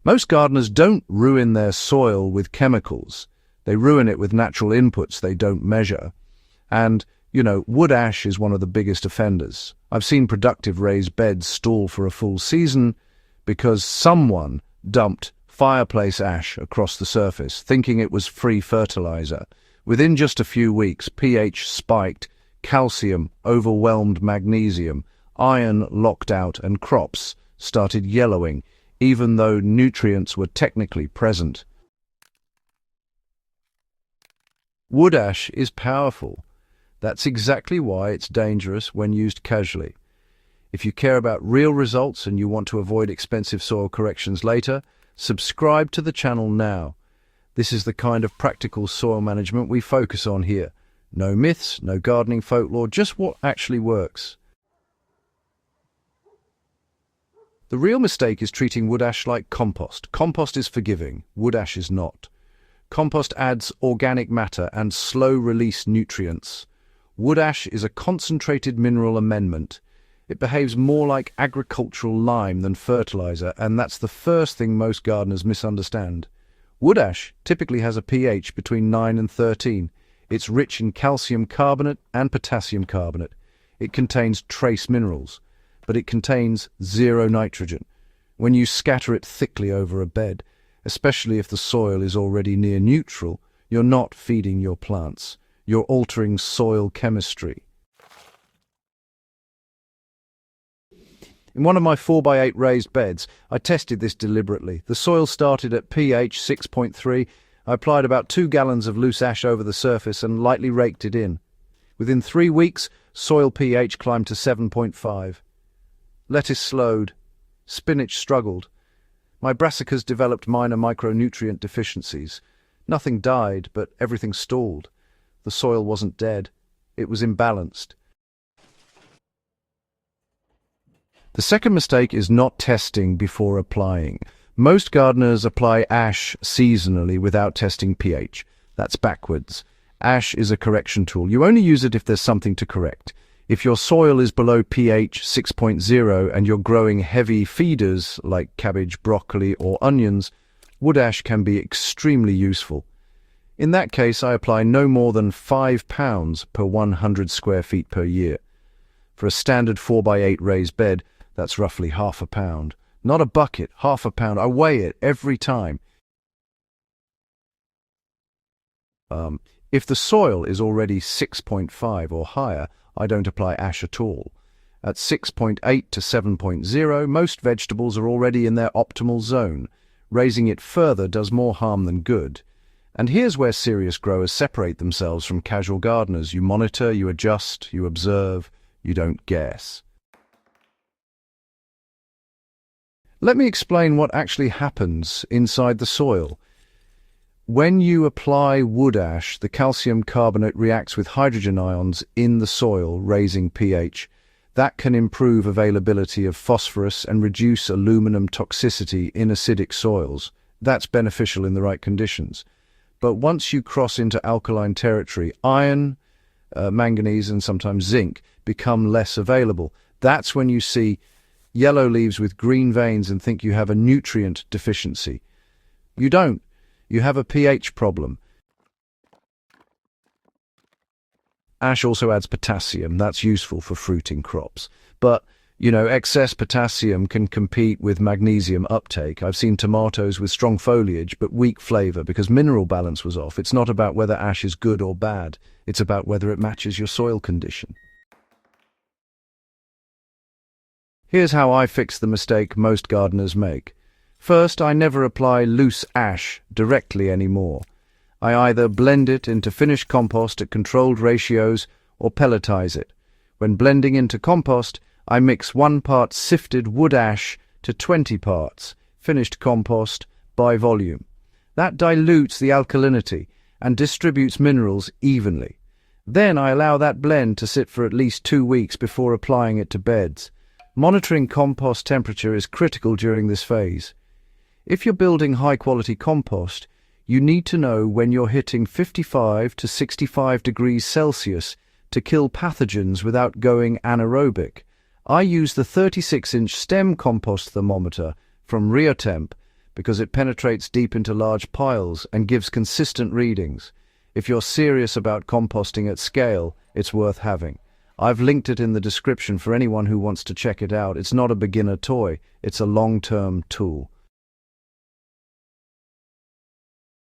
Most gardeners don't ruin their soil with chemicals. They ruin it with natural inputs they don't measure. And, wood ash is one of the biggest offenders. I've seen productive raised beds stall for a full season because someone dumped fireplace ash across the surface, thinking it was free fertilizer. Within just a few weeks, pH spiked, calcium overwhelmed magnesium, iron locked out, and crops started yellowing, even though nutrients were technically present. Wood ash is powerful. That's exactly why it's dangerous when used casually. If you care about real results and you want to avoid expensive soil corrections later, subscribe to the channel now. This is the kind of practical soil management we focus on here. No myths, no gardening folklore, just what actually works. The real mistake is treating wood ash like compost. Compost is forgiving, wood ash is not. Compost adds organic matter and slow-release nutrients. Wood ash is a concentrated mineral amendment. It behaves more like agricultural lime than fertilizer, and that's the first thing most gardeners misunderstand. Wood ash typically has a pH between 9 and 13. It's rich in calcium carbonate and potassium carbonate. It contains trace minerals, but it contains zero nitrogen. When you scatter it thickly over a bed, especially if the soil is already near neutral, you're not feeding your plants. You're altering soil chemistry. In one of my 4x8 raised beds, I tested this deliberately. The soil started at pH 6.3. I applied about 2 gallons of loose ash over the surface and lightly raked it in. Within 3 weeks, soil pH climbed to 7.5. Lettuce slowed. Spinach struggled. My brassicas developed minor micronutrient deficiencies. Nothing died, but everything stalled. The soil wasn't dead. It was imbalanced. The second mistake is not testing before applying. Most gardeners apply ash seasonally without testing pH. That's backwards. Ash is a correction tool. You only use it if there's something to correct. If your soil is below pH 6.0 and you're growing heavy feeders like cabbage, broccoli, or onions, wood ash can be extremely useful. In that case, I apply no more than 5 pounds per 100 square feet per year. For a standard 4x8 raised bed, that's roughly half a pound. Not a bucket, half a pound. I weigh it every time. If the soil is already 6.5 or higher, I don't apply ash at all. At 6.8 to 7.0, most vegetables are already in their optimal zone. Raising it further does more harm than good. And here's where serious growers separate themselves from casual gardeners. You monitor, you adjust, you observe, you don't guess. Let me explain what actually happens inside the soil. When you apply wood ash, the calcium carbonate reacts with hydrogen ions in the soil, raising pH. That can improve availability of phosphorus and reduce aluminum toxicity in acidic soils. That's beneficial in the right conditions. But once you cross into alkaline territory, iron, manganese, and sometimes zinc become less available. That's when you see yellow leaves with green veins and think you have a nutrient deficiency. You don't. You have a pH problem. Ash also adds potassium. That's useful for fruiting crops. But, excess potassium can compete with magnesium uptake. I've seen tomatoes with strong foliage but weak flavor because mineral balance was off. It's not about whether ash is good or bad. It's about whether it matches your soil condition. Here's how I fix the mistake most gardeners make. First, I never apply loose ash directly anymore. I either blend it into finished compost at controlled ratios or pelletize it. When blending into compost, I mix 1 part sifted wood ash to 20 parts finished compost by volume. That dilutes the alkalinity and distributes minerals evenly. Then I allow that blend to sit for at least 2 weeks before applying it to beds. Monitoring compost temperature is critical during this phase. If you're building high-quality compost, you need to know when you're hitting 55 to 65 degrees Celsius to kill pathogens without going anaerobic. I use the 36-inch stem compost thermometer from Riotemp because it penetrates deep into large piles and gives consistent readings. If you're serious about composting at scale, it's worth having. I've linked it in the description for anyone who wants to check it out. It's not a beginner toy, it's a long-term tool.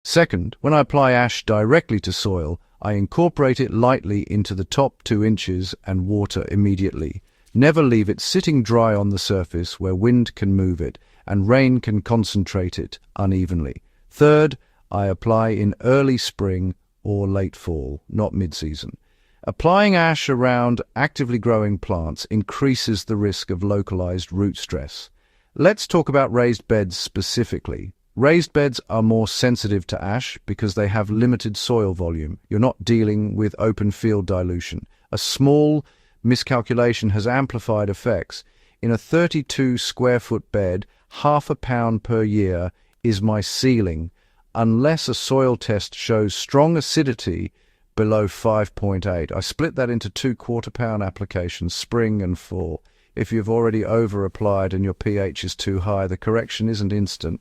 Second, when I apply ash directly to soil, I incorporate it lightly into the top 2 inches and water immediately. Never leave it sitting dry on the surface where wind can move it and rain can concentrate it unevenly. Third, I apply in early spring or late fall, not mid-season. Applying ash around actively growing plants increases the risk of localized root stress. Let's talk about raised beds specifically. Raised beds are more sensitive to ash because they have limited soil volume. You're not dealing with open field dilution. A small miscalculation has amplified effects. In a 32 square foot bed, half a pound per year is my ceiling, unless a soil test shows strong acidity below 5.8. I split that into 2 quarter-pound applications, spring and fall. If you've already over-applied and your pH is too high, the correction isn't instant.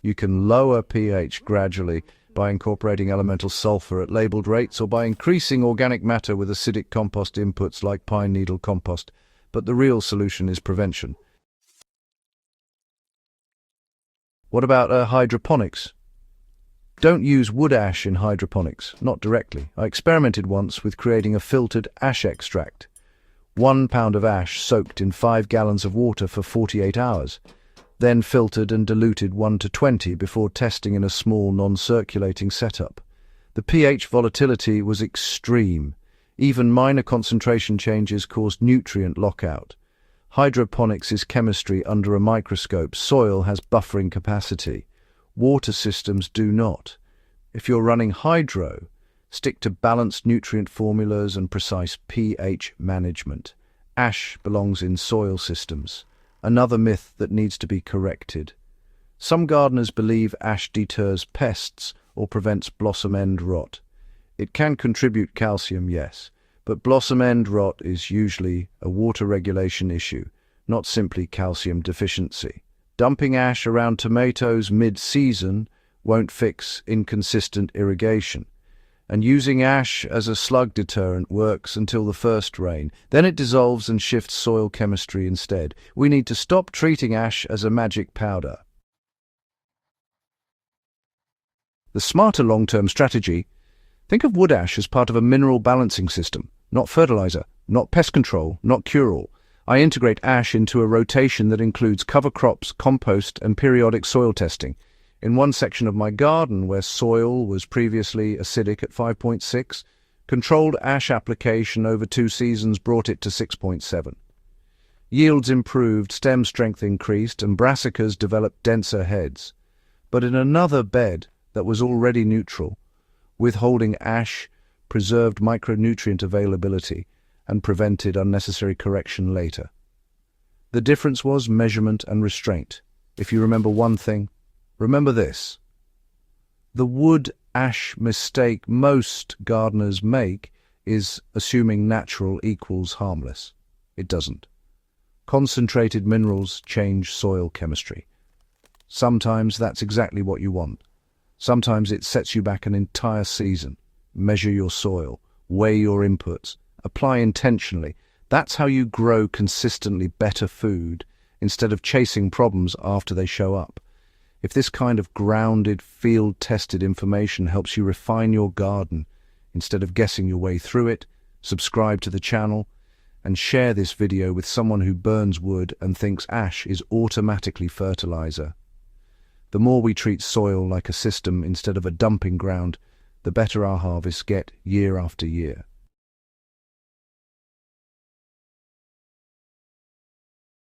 You can lower pH gradually by incorporating elemental sulfur at labeled rates or by increasing organic matter with acidic compost inputs like pine needle compost. But the real solution is prevention. What about hydroponics? Don't use wood ash in hydroponics, not directly. I experimented once with creating a filtered ash extract. 1 pound of ash soaked in 5 gallons of water for 48 hours. Then filtered and diluted 1 to 20 before testing in a small non-circulating setup. The pH volatility was extreme. Even minor concentration changes caused nutrient lockout. Hydroponics is chemistry under a microscope. Soil has buffering capacity. Water systems do not. If you're running hydro, stick to balanced nutrient formulas and precise pH management. Ash belongs in soil systems. Another myth that needs to be corrected. Some gardeners believe ash deters pests or prevents blossom end rot. It can contribute calcium, yes, but blossom end rot is usually a water regulation issue, not simply calcium deficiency. Dumping ash around tomatoes mid-season won't fix inconsistent irrigation. And using ash as a slug deterrent works until the first rain. Then it dissolves and shifts soil chemistry instead. We need to stop treating ash as a magic powder. The smarter long-term strategy: think of wood ash as part of a mineral balancing system, not fertilizer, not pest control, not cure-all. I integrate ash into a rotation that includes cover crops, compost, and periodic soil testing. In one section of my garden, where soil was previously acidic at 5.6, controlled ash application over 2 seasons brought it to 6.7. Yields improved, stem strength increased, and brassicas developed denser heads. But in another bed that was already neutral, withholding ash preserved micronutrient availability and prevented unnecessary correction later. The difference was measurement and restraint. If you remember one thing, remember this. The wood-ash mistake most gardeners make is assuming natural equals harmless. It doesn't. Concentrated minerals change soil chemistry. Sometimes that's exactly what you want. Sometimes it sets you back an entire season. Measure your soil, weigh your inputs, apply intentionally. That's how you grow consistently better food instead of chasing problems after they show up. If this kind of grounded, field-tested information helps you refine your garden instead of guessing your way through it, subscribe to the channel and share this video with someone who burns wood and thinks ash is automatically fertilizer. The more we treat soil like a system instead of a dumping ground, the better our harvests get year after year.